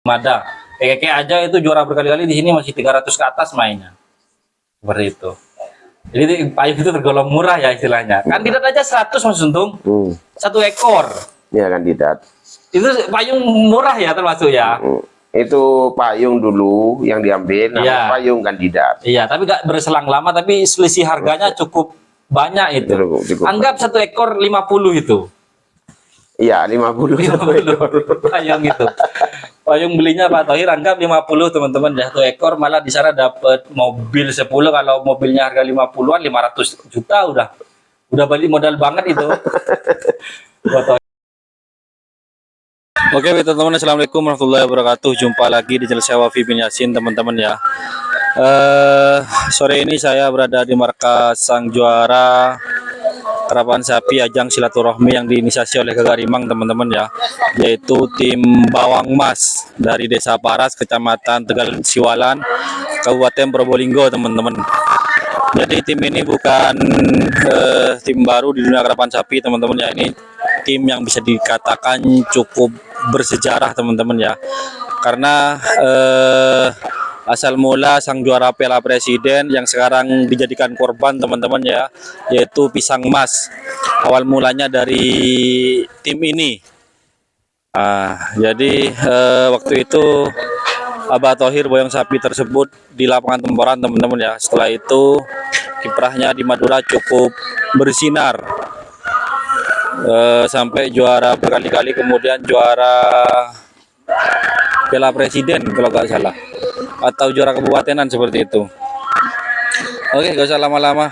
Mada. Kayak aja itu juara berkali-kali di sini masih 300 ke atas mainnya. Seperti itu. Jadi payung itu tergolong murah ya istilahnya. Kandidat aja 100 Mas Untung. Satu ekor. Ya kandidat. Itu payung murah ya termasuk ya. Itu payung dulu yang diambil, nama payung kandidat. Iya, tapi gak berselang lama, tapi selisih harganya cukup banyak itu. Cukup anggap satu ekor 50 itu. Iya, 50 payung itu. Payung belinya Pak Thohir anggap 50 teman-teman, satu ekor, malah di sana dapat mobil 10. Kalau mobilnya harga 50-an, 500 juta udah balik modal banget itu. Oke teman-teman, assalamualaikum warahmatullahi wabarakatuh. Jumpa lagi di channel saya Wafi bin Yasin teman-teman ya. Sore ini saya berada di markas sang juara karapan sapi ajang silaturahmi yang diinisiasi oleh Kagarimang teman-teman ya, yaitu tim Bawang Mas dari Desa Paras, Kecamatan Tegal Siwalan, Kabupaten Probolinggo teman-teman. Jadi tim ini bukan tim baru di dunia karapan sapi teman-teman ya, ini tim yang bisa dikatakan cukup bersejarah teman-teman ya, karena asal mula sang juara Piala Presiden yang sekarang dijadikan korban teman-teman ya, yaitu Pisang Mas. Awal mulanya dari tim ini. Jadi waktu itu Abah Thohir boyong sapi tersebut di lapangan temporan teman-teman ya. Setelah itu kiprahnya di Madura cukup bersinar. Sampai juara berkali-kali, kemudian juara Piala Presiden kalau nggak salah, atau juara kabupatenan seperti itu. Oke, gak usah lama-lama,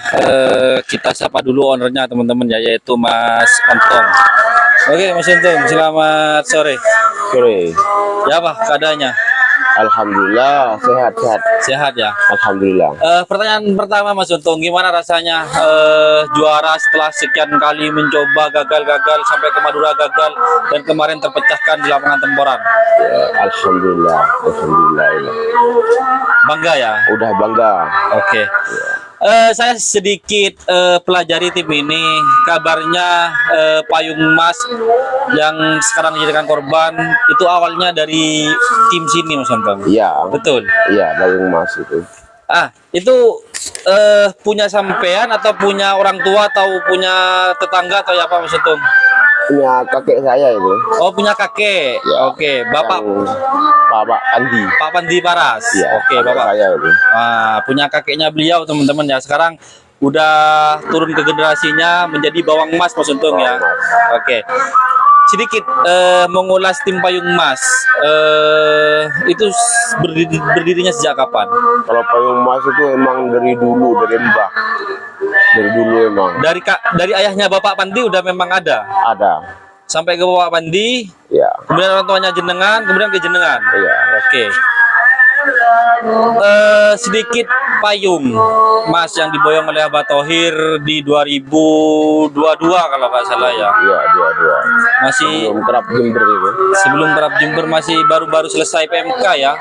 kita sapa dulu ownernya teman-teman ya, yaitu Mas Ontong. Oke Mas Ontong, selamat sore. Sore. Ya apa keadaannya? Alhamdulillah sehat. Sehat ya. Alhamdulillah. Pertanyaan pertama Mas Ontong, gimana rasanya juara setelah sekian kali mencoba gagal sampai ke Madura gagal dan kemarin terpecahkan di lapangan temporan? Ya, alhamdulillah. Bangga ya? Udah bangga. Oke. Saya sedikit pelajari tim ini. Kabarnya Payung Mas yang sekarang dijadikan korban itu awalnya dari tim sini Mas Ontong. Iya. Betul. Iya, Payung Mas itu. Itu punya sampean atau punya orang tua atau punya tetangga atau apa Mas Ontong? Punya kakek saya itu. Oh, punya kakek. Ya. Oke, Bapak Pak Andi. Pak Pandi Paras. Ya, Oke, Bapak. Saya itu. Punya kakeknya beliau teman-teman ya. Sekarang udah turun ke generasinya menjadi Bawang Mas Mas Untung ya. Oke. Sedikit mengulas tim Payung Mas. Itu berdirinya sejak kapan? Kalau Payung Mas itu emang dari dulu, dari mbah. Dari dulu emang. Dari ayahnya Bapak Pandi udah memang ada. Ada. Sampai ke Bapak Pandi. Ya. Kemudian orang tuanya jenengan, kemudian ke jenengan. Iya. Oke. Sedikit Payung Mas yang diboyong oleh Abah Thohir di 2022 kalau nggak salah ya. Iya, 22. Masih sebelum kerap Jember itu. Sebelum kerap Jember, masih baru selesai PMK ya.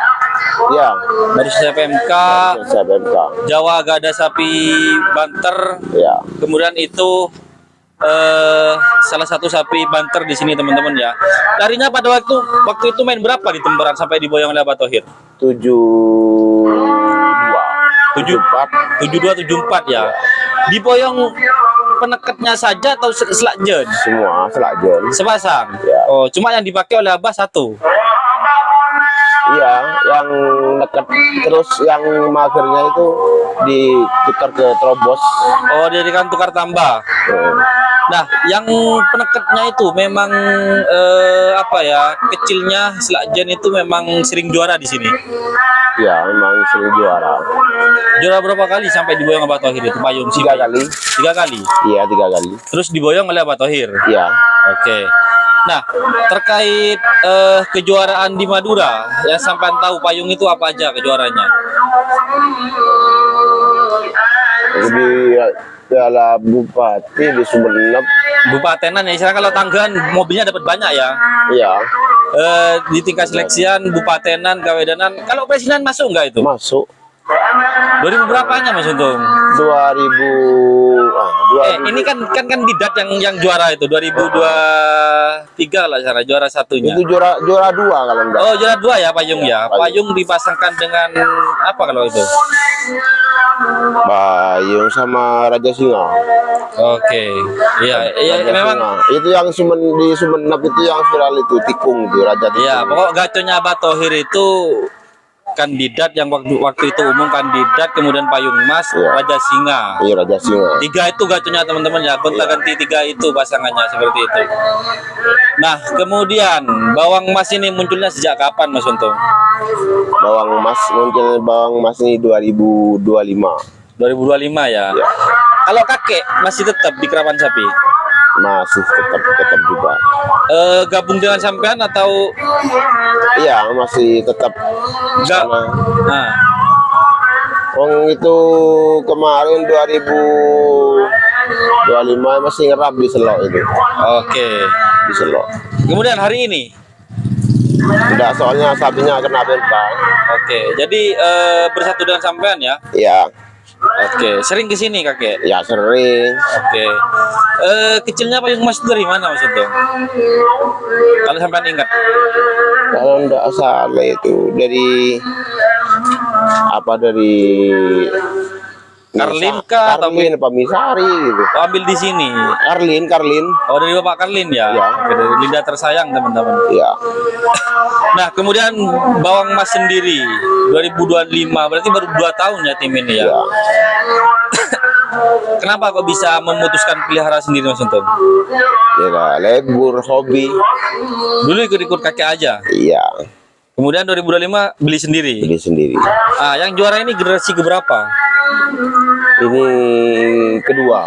Iya. Baru selesai PMK. Jawa Gada Sapi Banter. Iya. Kemudian itu salah satu sapi banter di sini teman-teman ya. Larinya pada waktu itu main berapa di tembaran sampai diboyong oleh Abah Thohir? 72 74 ya. Diboyong peneketnya saja atau selakjen? Semua selakjen. Sepasang. Ya. Oh, cuma yang dipakai oleh Abah satu. Iya, yang neket terus yang magernya itu ditukar ke terobos. Oh, dijadikan tukar tambah. Nah, yang peneketnya itu memang apa ya, kecilnya selakjen itu memang sering juara di sini. Ya, memang sering juara. Juara berapa kali sampai diboyong Abah Thohir itu Payung? 3 kali. 3 kali. Iya, 3 kali. Terus diboyong oleh Abah Thohir. Iya. Oke. Nah, terkait kejuaraan di Madura, ya sampai tahu Payung itu apa aja kejuarannya? Jadi Piala Bupati di Sumeneb. Bupatenan ya, istilah kalau Tanggan mobilnya dapat banyak ya. Iya. Di tingkat seleksian, Bupatenan, Kawedanan. Kalau Presiden masuk nggak itu? Masuk. 2000 berapanya Mas Untung? 2000 Ini kan kandidat yang juara itu 2023 lah cara juara satunya. itu juara 2 kalau enggak. Oh, juara 2 ya payung ya. Payung dipasangkan dengan apa kalau itu? Payung sama Raja Singa. Oke. Iya, Raja memang Singa. Itu yang di Sumenep itu yang viral itu tikung itu Raja Tikung. ya, pokok gaconya Abah Thohir itu kandidat yang waktu itu umum kandidat, kemudian payung emas, Iya. Raja Singa. Iya, Raja Singa. 3 itu gaconya teman-teman ya, gonta-ganti 3 itu pasangannya seperti itu. Nah, kemudian bawang emas ini munculnya sejak kapan Mas Untung? Bawang emas ini 2025. 2025 ya. Ya, Kalau kakek masih tetap di Kerapan Sapi? masih tetap juga. Gabung dengan sampean atau Iya, masih tetap enggak? sana. Nah, Wong itu kemarin 2025 masih ngerap di Selok itu. oke. Di Selok. Kemudian hari ini, Tidak, soalnya sapinya kena bentang. oke. Jadi bersatu dengan sampean ya? Ya, Oke. Sering ke sini kakek? ya sering. Oke. Kecilnya payung emas itu dari mana Mas Untung? Kalau sampean ingat? Kalau tidak salah itu dari Karlin kah atau Karlin apa Misari gitu. Oh, ambil di sini. Karlin. Oh, dari Bapak Karlin ya? Ya. Oke, dari Linda tersayang teman-teman. Ya, Nah, kemudian bawang emas sendiri 2025 berarti baru 2 tahun ya tim ini ya. ya. Kenapa kok bisa memutuskan pelihara sendiri Mas Untung? Ya lah, lebur hobi. Dulu ikut-ikut kakek aja. Iya, Kemudian 2025 beli sendiri. beli sendiri. Ah, yang juara ini generasi keberapa? Ini kedua,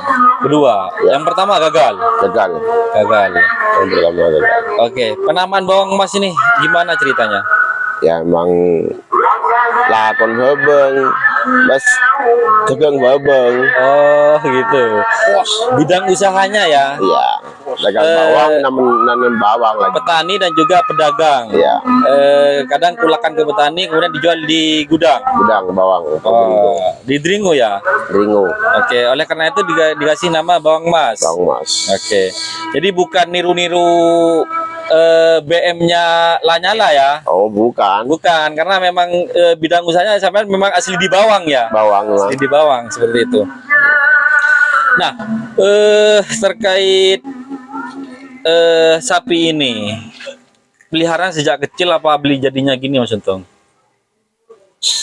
Ya. Yang pertama gagal. gagal. Gagal. Yang pertama gagal. Oke, penamaan bawang emas ini gimana ceritanya? Ya emang lakon babeng, mas dagang babeng. Oh, gitu. Bidang usahanya ya. Iya, dagang bawang, nanam bawang lagi. Petani dan juga pedagang. Iya, Kadang kulakan ke petani kemudian dijual di gudang. gudang bawang. Oh, di Dringo ya. Ringo, Oke, oleh karena itu dikasih nama bawang emas. bawang mas. Oke. Jadi bukan niru-niru BM-nya Lanyala ya. Oh bukan, Bukan, karena memang bidang usahanya sampai memang asli di bawang ya. bawang lah. Asli di bawang seperti itu. Nah, terkait sapi ini peliharaan sejak kecil apa beli jadinya gini Mas Untung?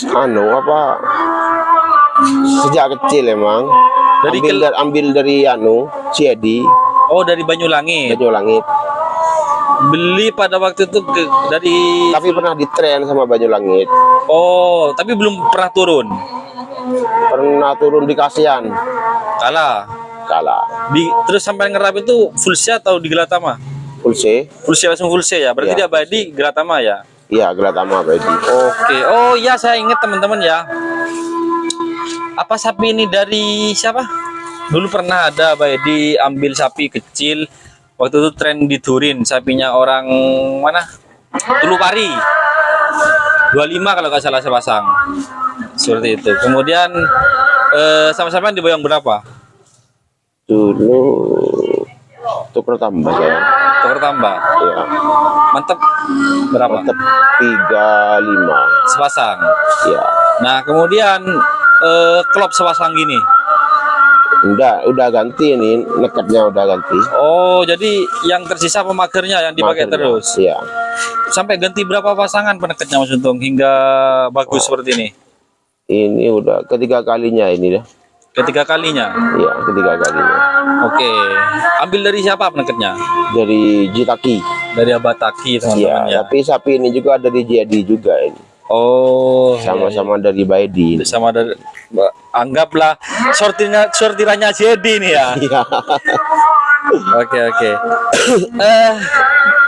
Anu apa? Sejak kecil emang. Dari Ambil dari anu, Ciedi, Oh, dari Banyulangit. Baju Langit. Beli pada waktu itu dari Tapi pernah ditren sama Baju Langit. Oh, tapi belum pernah turun. Pernah turun di Kasian, Kalah. Terus sampai ngerap itu full C atau di Gelatama? full C. Full C langsung full C ya. Berarti Iya. dia abadi Gelatama ya. Iya, Gelatama Badi. Oke. Oh iya, saya ingat teman-teman ya. Apa sapi ini dari siapa? Dulu pernah ada Abadi ambil sapi kecil. Waktu itu tren di Turin, sapinya orang mana? Tulupari. 25 kalau nggak salah sepasang. Seperti itu. Kemudian sama-sama diboyong berapa? Dulu tuker tambah saya. Tukar tambah. Ya, Mantep. Berapa? tetap 35. Sepasang. Ya. Nah, kemudian klop sepasang gini. Udah ganti ini, nekatnya udah ganti. Oh, jadi yang tersisa pemagernya yang dipakai Makernya. terus. Iya. Sampai ganti berapa pasangan penekatnya Mas Untung hingga bagus seperti ini? Ini udah ketiga kalinya ini dah. Ketiga kalinya. Iya, ketiga kalinya. Oke. Ambil dari siapa penekatnya? Dari Jitaki. Dari Abataki teman-teman Iya, ya. tapi sapi ini juga dari Jadi juga ini. Oh, Sama-sama dari Baidi. sama dari anggaplah sortirannya jadi nih ya. Iya. Oke.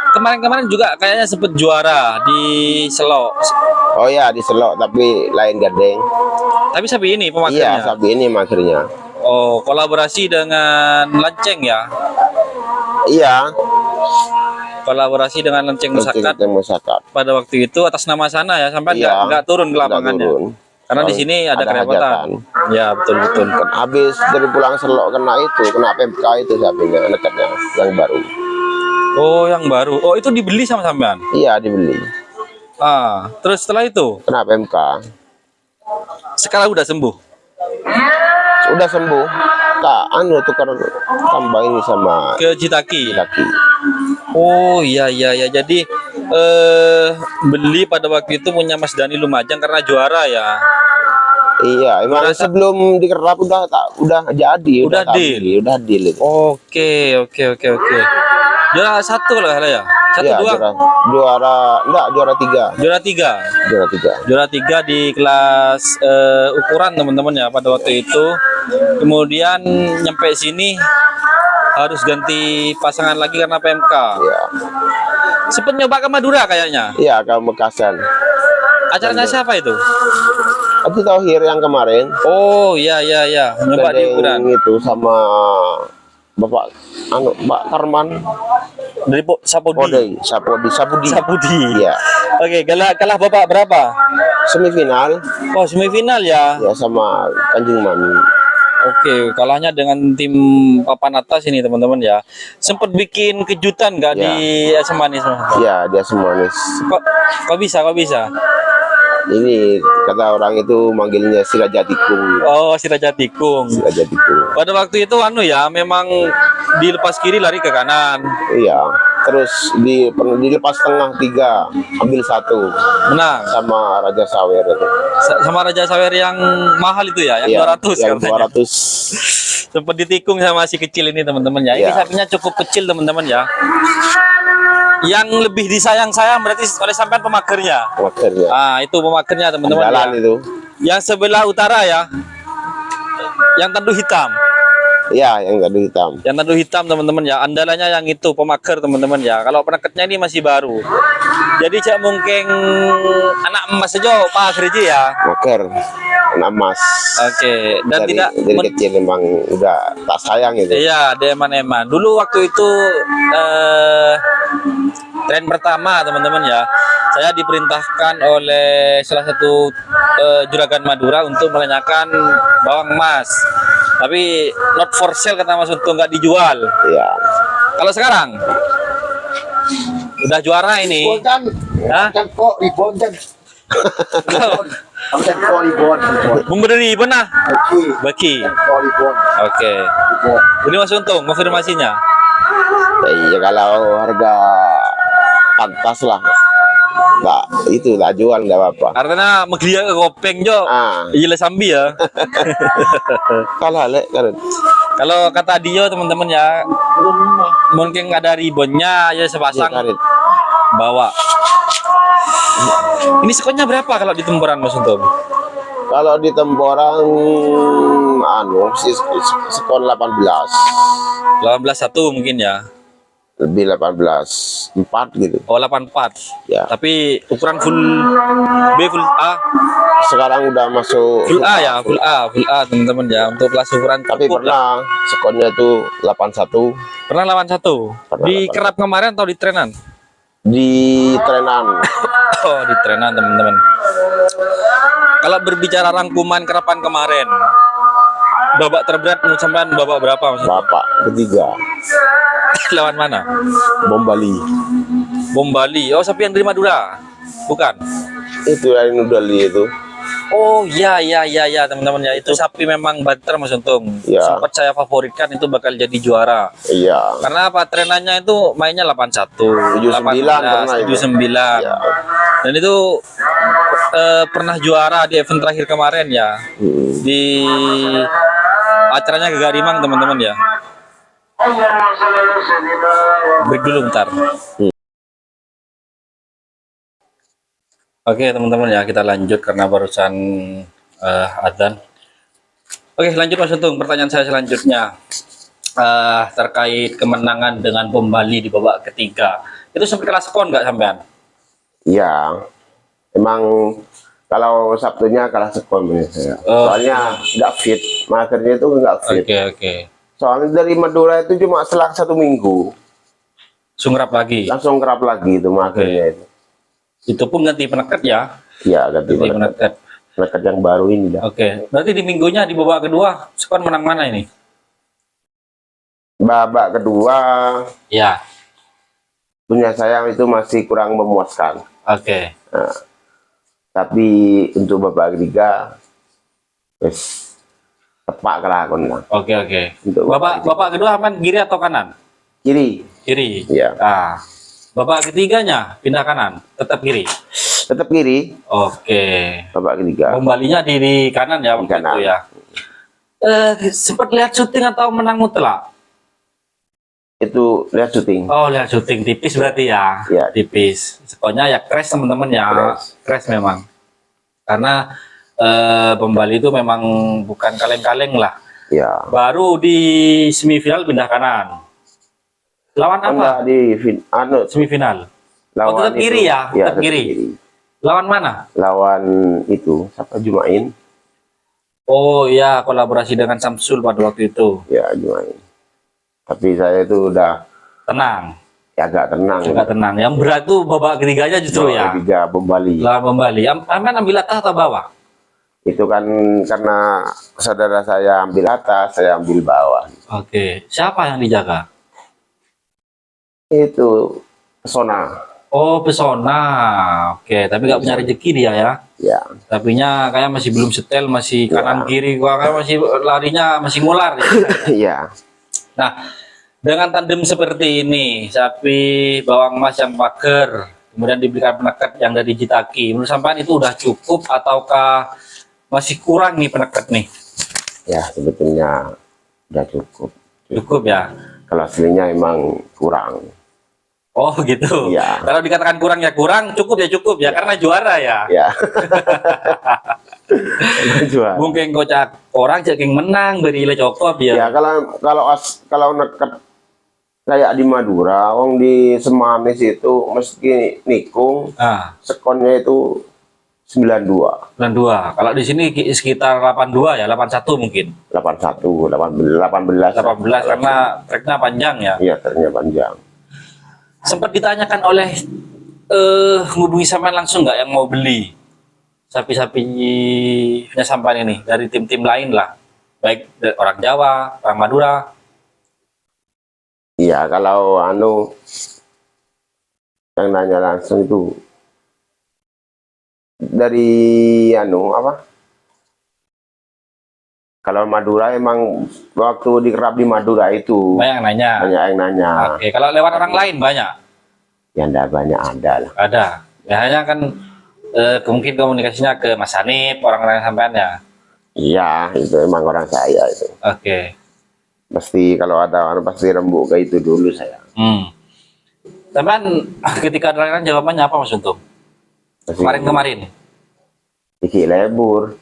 Kemarin-kemarin juga kayaknya sempet juara di Selok. Oh ya, di Selok tapi lain gandeng. Tapi sapi ini Iya, pemakannya. sapi ini magernya. Oh, kolaborasi dengan Lanceng ya. Iya, Kolaborasi dengan Lanceng Musakat Musakat. pada waktu itu atas nama sana ya, sampai Iya, nggak turun ke nggak lapangannya. turun. Karena di Kalau sini ada ada kerepotan. hajatan. Ya, betul-betul. Kan habis dari pulang Selok kena PMK itu sapinya nekatnya yang baru. Oh, yang baru. Oh, itu dibeli sama sampean? Iya dibeli. Terus setelah itu Kena PMK. sekarang udah sembuh. Udah sembuh. Tak tukar tambah ini sama Ke Citaki. laki. Oh, iya iya ya. Jadi beli pada waktu itu punya Mas Dani Lumajang karena juara ya. Iya, emang Merasa- sebelum dikerap udah jadi, Udah deal. udah deal itu. Oke. Juara 1 kalau nggak salah ya. 1 Iya, 2. juara 3. Juara 3. Juara 3. Juara 3 di kelas ukuran teman-teman ya pada waktu itu. Kemudian nyampe sini harus ganti pasangan lagi karena PMK. Iya. Sempet nyoba ke Madura kayaknya. Iya, kamu Mekasan. Acaranya siapa itu? Aku tahu Hir yang kemarin. Oh, iya. Nyoba di ukuran. itu sama Bapak Mbak Karman Dari Sapudi. Sapudi. Sapudi. Iya. Oke, kalah Bapak berapa? Semifinal Oh, semifinal ya. ya sama Kanjeng Mami. Oke, kalahnya dengan tim papan atas ini teman-teman ya. Sempat bikin kejutan nggak Ya. di asam manis? Mas? Iya, dia semuanya. Kok bisa? Ini kata orang itu manggilnya Sila Jatikung. Oh, si Raja Tikung. Sila Jatikung. Pada waktu itu ya, memang dilepas kiri lari ke kanan. Iya. Terus dilepas tengah 3, ambil 1 Menang. sama Raja Sawer itu. Sama Raja Sawer yang mahal itu ya, yang Iya, 200 yang katanya. 200. Sempat ditikung sama si kecil ini teman-teman ya. Ini Iya. sapinya cukup kecil teman-teman ya. Yang lebih disayang-sayang berarti oleh sampean pemagernya. Akhirnya. Itu pemagernya teman-teman Jalan ya. itu. Yang sebelah utara ya. Yang tandu hitam. Iya, yang tadi hitam. Yang tandu hitam teman-teman ya. Andalannya yang itu pemager teman-teman ya. Kalau peneketnya ini masih baru. Jadi cak mungkin anak emas saja Pak Gerji ya. Maker. Anak emas. Oke, dan dari, tidak dari kecil memang udah tak sayang itu. iya, dia eman-eman. Dulu waktu itu tren pertama teman-teman ya. Saya diperintahkan oleh salah satu juragan Madura untuk menanyakan bawang emas. Tapi not for sale kata Mas Untung, nggak dijual. Iya. Kalau sekarang udah juara ini. Hah? kok ribon kan Ang ko ribon. Memberi benar baki. Ko ribon. Oke. Ini Mas Untung konfirmasinya. Ya, iya kalau harga pantas lah. Nah, itu tak jual enggak apa-apa. Karena meglia ke kopeng jo. Iya sambi ya. Kalah lek kan. Kalau kata Dio teman-teman ya, mungkin ada ribonnya ya Iya, sepasang karet. bawa. Ini sekonnya berapa kalau di tempuran Mas Untung? Kalau di temporang skor 18. 18-1 mungkin ya. Lebih 18-4 gitu. Oh 84. Ya. Tapi ukuran full B full A. Sekarang udah masuk Full A ya, full A teman-teman ya untuk kelas ukuran tapi cukup pernah lah. skornya tuh 81 Pernah lawan 1 Pernah di lawan kerap kemarin atau di trenan? di trenan. Oh di trenan teman-teman. Kalau berbicara rangkuman kerapan kemarin, babak terberat menurut sampean babak berapa Mas? Bapak ketiga Lawan mana? Bom Bali. Bom Bali. Oh sapi yang dari Madura, bukan? Itu dari Nudali itu. Oh iya teman-teman ya, itu sapi memang banter Mas Untung. Ya. Sempat saya favoritkan itu bakal jadi juara. Iya. Karena apa, trenannya itu mainnya 81, 79 pernah itu. 79. Ya. Dan itu pernah juara di event terakhir kemarin ya. Di acaranya Gagarimang teman-teman ya. Break dulu bentar. Oke teman-teman ya, kita lanjut karena barusan adzan. Oke lanjut Mas Untung, pertanyaan saya selanjutnya terkait kemenangan dengan Bom Bali di babak ketiga. Itu sampai kelas skor nggak sampean? Iya. Emang kalau Sabtunya kalah skor saya. Oh. Soalnya nggak fit, makernya itu nggak fit. Oke. Soalnya dari Madura itu cuma selang 1 minggu, Sungrap lagi. langsung kerap lagi itu makernya itu. Itu pun ganti peneket ya. Iya, ganti Ganti banget. peneket. penekat yang baru ini dah. Oke, berarti di minggunya di babak kedua skor menang mana ini? Babak kedua Ya. punya saya itu masih kurang memuaskan. Oke. Nah, tapi untuk babak ketiga wes tepak lah kon lah. Oke, oke. Untuk Babak kedua aman kiri atau kanan? kiri. Kiri. Ya. Ah. Babak ketiganya pindah kanan, tetap kiri. Tetap kiri. Oke. Babak ketiga. Kembalinya di kanan ya Di waktu kanan. itu ya. Sempat lihat syuting atau menang mutlak? Itu lihat syuting. Oh, lihat syuting tipis berarti ya. Ya. Tipis. Pokoknya ya crash teman-teman ya. Crash. Crash memang. Karena Pembali itu memang bukan kaleng-kaleng lah. Ya. Baru di semifinal pindah kanan. Lawan apa? Enggak di Semifinal. lawan tetap kiri ya? Ya, Tetap kiri. Lawan mana? Lawan itu siapa Jumain? Oh iya, kolaborasi dengan Samsul pada waktu itu. Ya, Jumain. Tapi saya itu udah Tenang. ya agak tenang. Agak tenang. Yang berat tuh babak ketiganya justru ya. Ketiga Pembali. Lawan Pembali. Aman ambil atas atau bawah? Itu kan karena saudara saya ambil atas, saya ambil bawah. Oke. Siapa yang dijaga? Itu Pesona. Oh, Pesona. Oke, tapi nggak punya rezeki dia ya. Ya. Tapinya kayak masih belum setel, masih kanan kiri, kayak masih larinya masih ngular. Iya. Nah, dengan tandem seperti ini, sapi bawang emas yang pager, kemudian diberikan penekat yang dari Jitaki, menurut sampean itu udah cukup ataukah masih kurang nih penekat nih? Ya, sebetulnya udah cukup. Cukup ya. Kalau aslinya emang kurang. Oh gitu. Iya. Kalau dikatakan kurang ya kurang, cukup ya karena juara ya. Ya. Jual. Mungkin kocak orang ceking menang beri le cokop ya. Ya, kalau neket kayak di Madura, wong di Semanis itu meski nikung Ah, sekonnya itu 92, 92. Kalau di sini sekitar 82 ya, 81 mungkin. 81, 18, 18 karena treknya panjang ya. iya ternyata panjang. Sempat ditanyakan oleh hubungi sampean langsung nggak yang mau beli sapi-sapi punya sampean ini dari tim-tim lain lah, baik dari orang Jawa, orang Madura. Iya, kalau yang nanya langsung itu dari apa? Kalau Madura emang waktu dikerap di Madura itu Banyak yang nanya. banyak yang nanya. Oke, kalau lewat orang lain banyak. Ya enggak banyak ada lah. Ada. Biasanya kan mungkin komunikasinya ke Mas Hanif, orang-orang sampean ya. Iya, itu emang orang saya itu. Oke. Pasti kalau ada orang pasti rembuk ke itu dulu saya. Sampean ketika ada jawabannya apa Mas Untung? Kemarin-kemarin. Iki lebur.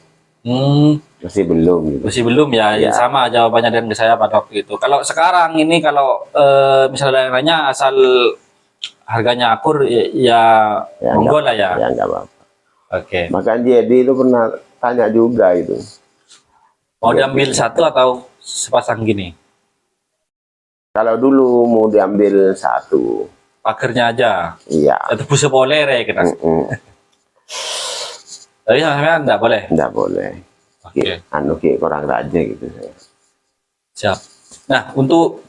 Masih belum gitu. Masih belum ya, Ya. sama jawabannya dengan saya pada waktu itu. Kalau sekarang ini kalau misalnya ada yang nanya asal harganya akur ya monggo lah ya. Ya enggak apa-apa. Oke. Makanya dia itu pernah tanya juga itu. Mau diambil satu atau sepasang gini? Kalau dulu mau diambil satu. Pagernya aja. Iya. Itu busa boleh ya kita. Tapi sampean enggak boleh. Enggak boleh. Oke. Kurang raja gitu saya. Siap. Nah, untuk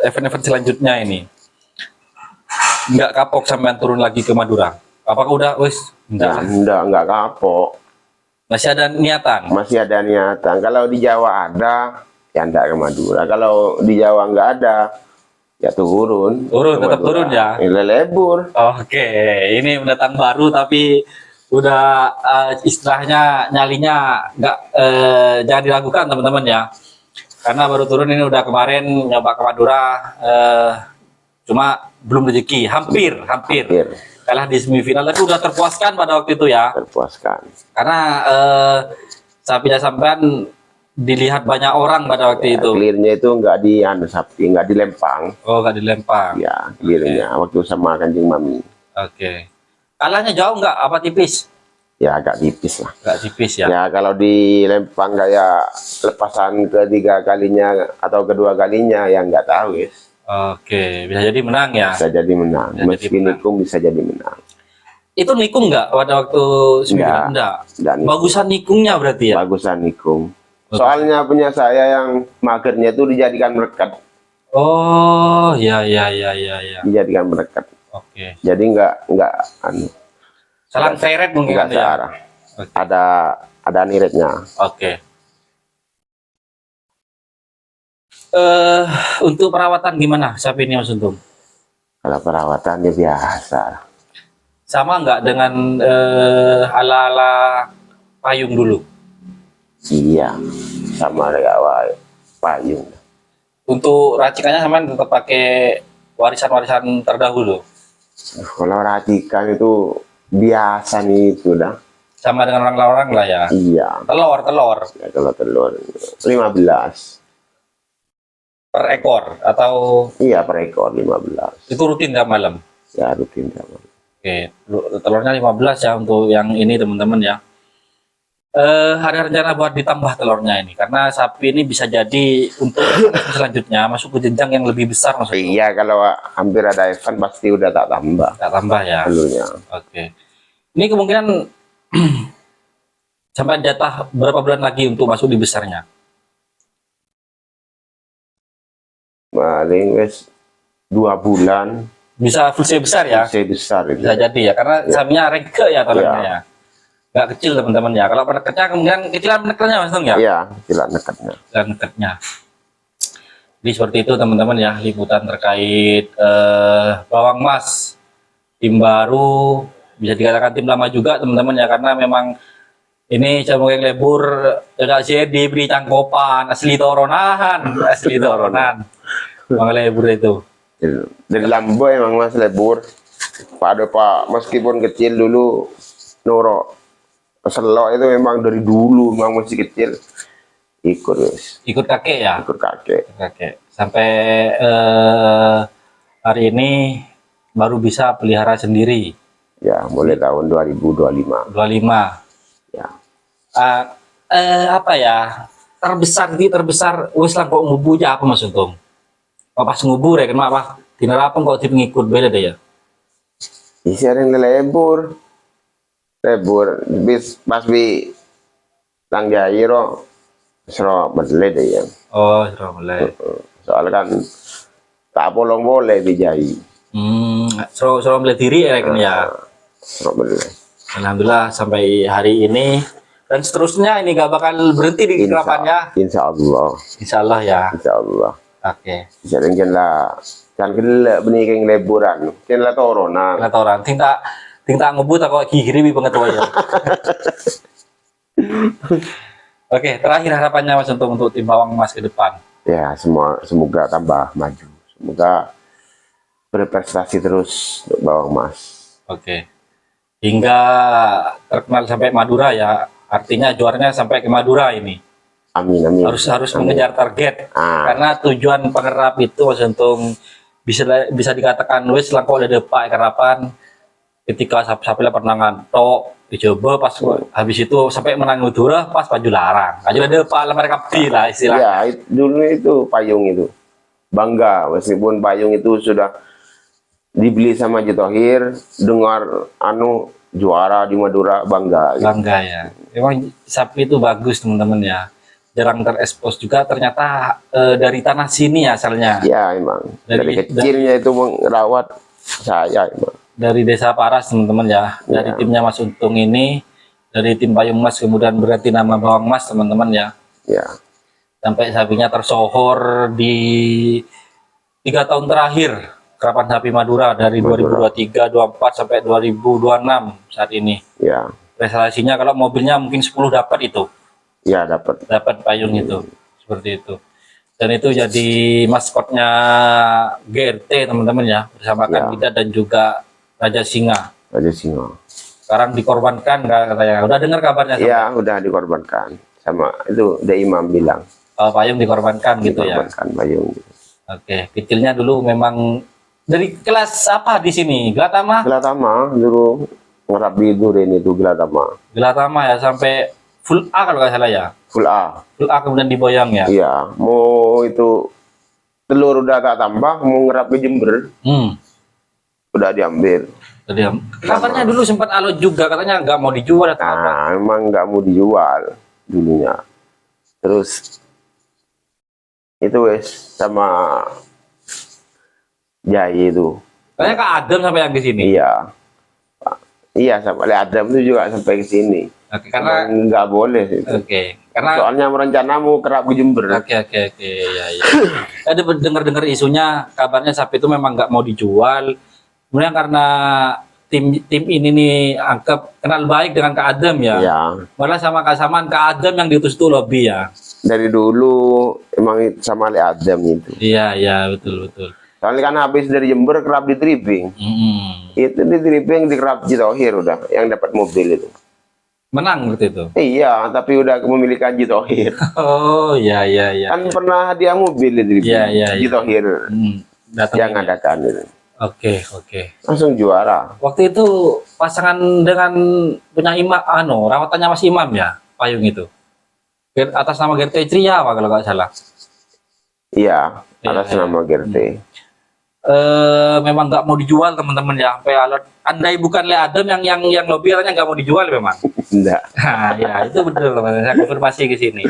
event-event selanjutnya ini nggak kapok sampean turun lagi ke Madura? Apakah udah wis Enggak kapok. masih ada niatan? Masih ada niatan. Kalau di Jawa ada, ya enggak ke Madura. Kalau di Jawa enggak ada, ya turun. Turun, ke tetap Madura. turun ya? Lebur. Oke, ini pendatang baru tapi udah istilahnya nyalinya nggak jangan diragukan teman-teman ya. Karena baru turun ini udah kemarin nyoba ke Madura, cuma belum rezeki, hampir. Kalah di semifinal, tapi udah terpuaskan pada waktu itu ya. Terpuaskan. Karena sapinya sampean dilihat banyak orang pada waktu itu. Clearnya itu enggak di sapi, enggak dilempang. Oh, nggak dilempar. Ya, clearnya waktu sama Kanjeng Mami. Oke. Kalahnya jauh nggak? Apa tipis? Ya agak tipis lah. Nggak tipis ya. Ya kalau dilempang kayak lepasan ketiga kalinya atau kedua kalinya ya nggak tahu ya. Oke, bisa jadi menang ya. Bisa jadi menang. Bisa jadi Meski menang. nikung bisa jadi menang. Itu nikung nggak pada waktu Enggak. Enggak. Dan Bagusan nikungnya berarti ya? bagusan nikung. Soalnya punya saya yang magernya itu dijadikan melekat, Oh, ya, ya, ya, ya, ya. dijadikan melekat. Oke. Jadi nggak anu, Salang seret mungkin nggak kan ya? searah. Oke. Ada niretnya. Oke. Untuk perawatan gimana sapi ini Mas Untung? Kalau perawatannya biasa. Sama nggak dengan ala-ala payung dulu? Iya, sama kayak payung. Untuk racikannya sama tetap pakai warisan-warisan terdahulu. Kalau racikan itu biasa nih itu dah. Sama dengan orang-orang lah ya. Iya. Telur Ya, kalau telur 15. per ekor atau Iya, per ekor 15. itu rutin tiap malam? Ya, rutin sama. Oke, telurnya 15 ya untuk yang ini teman-teman ya. Ada rencana buat ditambah telurnya ini karena sapi ini bisa jadi untuk selanjutnya masuk ke jenjang yang lebih besar maksudnya. Iya, kalau hampir ada event pasti udah tak tambah Tak tambah ya. telurnya. Oke. Ini kemungkinan sampai jatah berapa bulan lagi untuk masuk di besarnya? Paling wes 2 bulan Bisa full size besar ya? saya besar itu. Bisa jadi ya karena sapinya rengke ya telurnya Ya. ya. Nggak kecil teman-teman ya. Kalau penekatnya kemungkinan kecilan penekatnya Mas Tung ya? Iya, tidak nekatnya. Dan nekatnya. Jadi seperti itu teman-teman ya liputan terkait bawang emas tim baru, bisa dikatakan tim lama juga teman-teman ya karena memang ini Camogeng Lebur tidak sih diberi cangkopan asli toronan Bang Lebur itu. Dari Lambo emang Mas Lebur. Pak meskipun kecil dulu Noro Selok itu memang dari dulu memang masih kecil ikut wes, Ikut kakek ya, ikut kakek. sampai hari ini baru bisa pelihara sendiri. Ya, mulai tahun 2025. 25. Ya. Apa ya? Terbesar wis lah kok ngubu aja apa Mas Untung? Pas ngubur ya kan apa? Dinarapun kok tipe ngikut beda deh ya. Isi ada yang lebur bis pas bi tang jairo sero bedle deh ya. Oh, sudah mulai. Soalnya kan tak boleh bijai. Suruh beli diri ya kan ya. Sero bedle. Alhamdulillah sampai hari ini dan seterusnya ini gak bakal berhenti di kerapannya. Insya Allah. Insya Allah ya. Insya Allah. Oke. Bisa dengan lah. Kan kena benih keng leburan. Kan lah toronan. Kata orang, tingta ngebut aku gigiri bi banget ya. Oke, terakhir harapannya Mas untuk tim bawang emas ke depan. Ya, semoga tambah maju. Semoga berprestasi terus untuk bawang emas. Oke. Hingga terkenal sampai Madura ya. Artinya juaranya sampai ke Madura ini. Amin, amin. Harus Amin. mengejar target. Ah. Karena tujuan pengerap itu Mas Untung bisa dikatakan wis langkau ada depak kerapan ketika sapi pernah ngantok dicoba pas habis itu sampai menang Madura pas baju larang. Aja ada depak mereka lah istilah. Ya, dulu itu payung itu. Bangga meskipun payung itu sudah dibeli sama Jitohir, dengar juara di Madura bangga. Gitu. Bangga ya. Memang sapi itu bagus teman-teman ya. Jarang terekspos juga ternyata dari tanah sini asalnya. Ya emang dari kecilnya itu merawat saya emang. Dari Desa Paras teman-teman ya. Dari timnya Mas Untung ini, dari tim Payung Mas kemudian berarti nama Bawang Mas teman-teman ya. Ya. Sampai sapinya tersohor di 3 tahun terakhir kerapan sapi Madura dari 2023, 24 sampai 2026 saat ini. Ya. Prestasinya kalau mobilnya mungkin 10 dapat itu. Ya dapat Payung itu seperti itu dan itu jadi maskotnya GRT teman-teman ya bersama kandidat dan juga Raja Singa. Raja Singa Sekarang dikorbankan katanya. Udah dengar kabarnya? Ya udah dikorbankan sama itu udah Imam bilang. Payung dikorbankan gitu ya. Dikorbankan Payung. Oke, kecilnya dulu memang dari kelas apa di sini? Gelatama dulu ngerap di Duren itu Gelatama ya sampai full A kalau nggak salah ya. Full A Kemudian diboyang ya. Iya, mau itu telur udah tak tambah, mau ngerap ke Jember, udah diambil. Tadi kabarnya dulu sempat alot juga, katanya nggak mau dijual atau apa. Nah, emang nggak mau dijual dulunya. Terus itu wes sama Jai itu. Katanya Kak Adam sampai yang di sini. Iya. Iya, sama Adam itu juga sampai ke sini. Oke, karena nggak boleh itu. oke, karena Soalnya merencanamu kerap ke Jember. oke, ya, ya. Ada dengar-dengar isunya, kabarnya sapi itu memang nggak mau dijual. Kemudian karena tim ini nih anggap kenal baik dengan Kak Adam ya. Iya. Malah sama Kak Saman, Kak Adam yang diutus itu lobby ya. Dari dulu emang sama Adam itu. Iya, betul. Soalnya kan habis dari Jember kerap di dribbling. Itu di dribbling di kerap Jitohir udah yang dapat mobil itu. Menang waktu itu. Iya, tapi udah kepemilikan Jitohir. Oh, iya. Kan pernah hadiah mobil di dribbling. Iya. Jitohir Datang yang ini. adakan itu. Oke. Langsung juara. Waktu itu pasangan dengan punya Imam, rawatannya Mas Imam ya, payung itu. Atas nama Gerte Triawa kalau nggak salah. Iya, atas Iya. nama Gerte. Memang nggak mau dijual teman-teman ya, sampai alot. Andai bukan Le Adam yang lobby katanya nggak mau dijual memang. Enggak. Nah, ya itu betul teman-teman. Saya konfirmasi ke sini.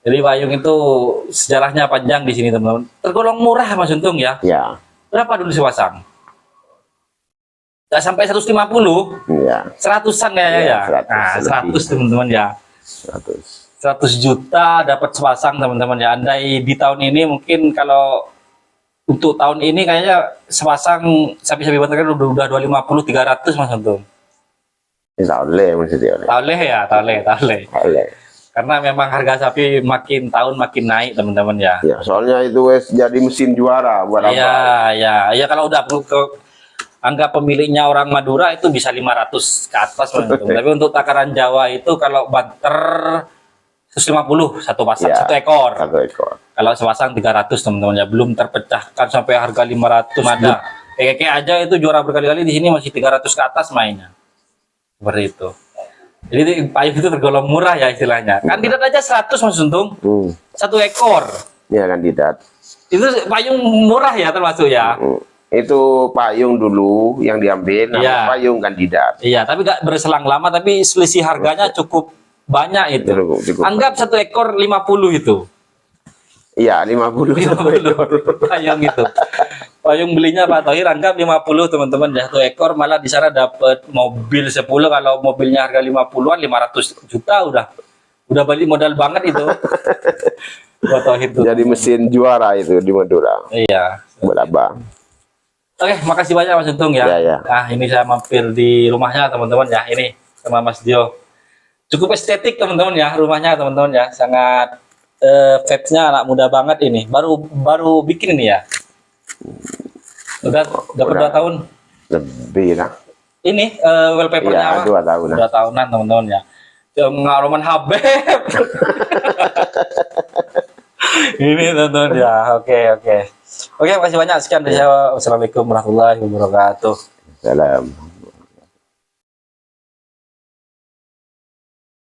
Jadi payung itu sejarahnya panjang di sini teman-teman. Tergolong murah Mas Untung ya. Ya, Berapa dulu sepasang? Nggak sampai 150, iya. 100-an kayaknya Iya, ya. 100 Nah, 100 lebih. teman-teman ya. 100. 100 juta dapat sepasang teman-teman ya. Andai di tahun ini mungkin kalau untuk tahun ini kayaknya sepasang sapi-sapi bantar kan udah 250 300 Mas Untung. Tidak boleh maksudnya. Tahu. Boleh. Karena memang harga sapi makin tahun makin naik teman-teman ya. Ya, soalnya itu wes jadi mesin juara buat apa? Iya kalau udah anggap pemiliknya orang Madura itu bisa 500 ke atas Mas Untung. Tapi untuk takaran Jawa itu kalau banter 150 satu pasang, Ya, satu ekor. 1 ekor. Kalau sepasang 300 teman-teman ya, belum terpecahkan sampai harga 500 ada. Keke aja itu juara berkali-kali di sini masih 300 ke atas mainnya. Seperti itu. Jadi payung itu tergolong murah ya istilahnya. Kandidat aja 100 Mas Untung. Satu ekor. Ya, kandidat. Itu payung murah ya termasuk ya. Itu payung dulu yang diambil, nama Iya. payung kandidat. Iya, tapi gak berselang lama tapi selisih harganya cukup banyak itu. Cukup. Anggap satu ekor 50 itu. Iya, 50 satu ekor. Payung itu. Payung belinya Pak Thohir anggap 50 teman-teman ya, satu ekor, malah di sana dapat mobil 10. Kalau mobilnya harga 50-an 500 juta udah balik modal banget itu. Pak Thohir tuh. Jadi mesin juara itu di Madura. Iya. Buat apa? Oke, makasih banyak Mas Untung ya. Ya. Nah, ini saya mampir di rumahnya teman-teman ya. Ini sama Mas Dio. Cukup estetik teman-teman ya, rumahnya teman-teman ya. Sangat vibes-nya anak muda banget ini. Baru bikin ini ya. Udah dapat 2 tahun. Lebih lah. Ini wallpaper-nya Iya, apa? 2 tahun. 2 tahunan teman-teman ya. Roman Habib. Ini teman-teman ya. Oke, makasih banyak. Sekian dari saya. Wassalamualaikum warahmatullahi wabarakatuh. Salam.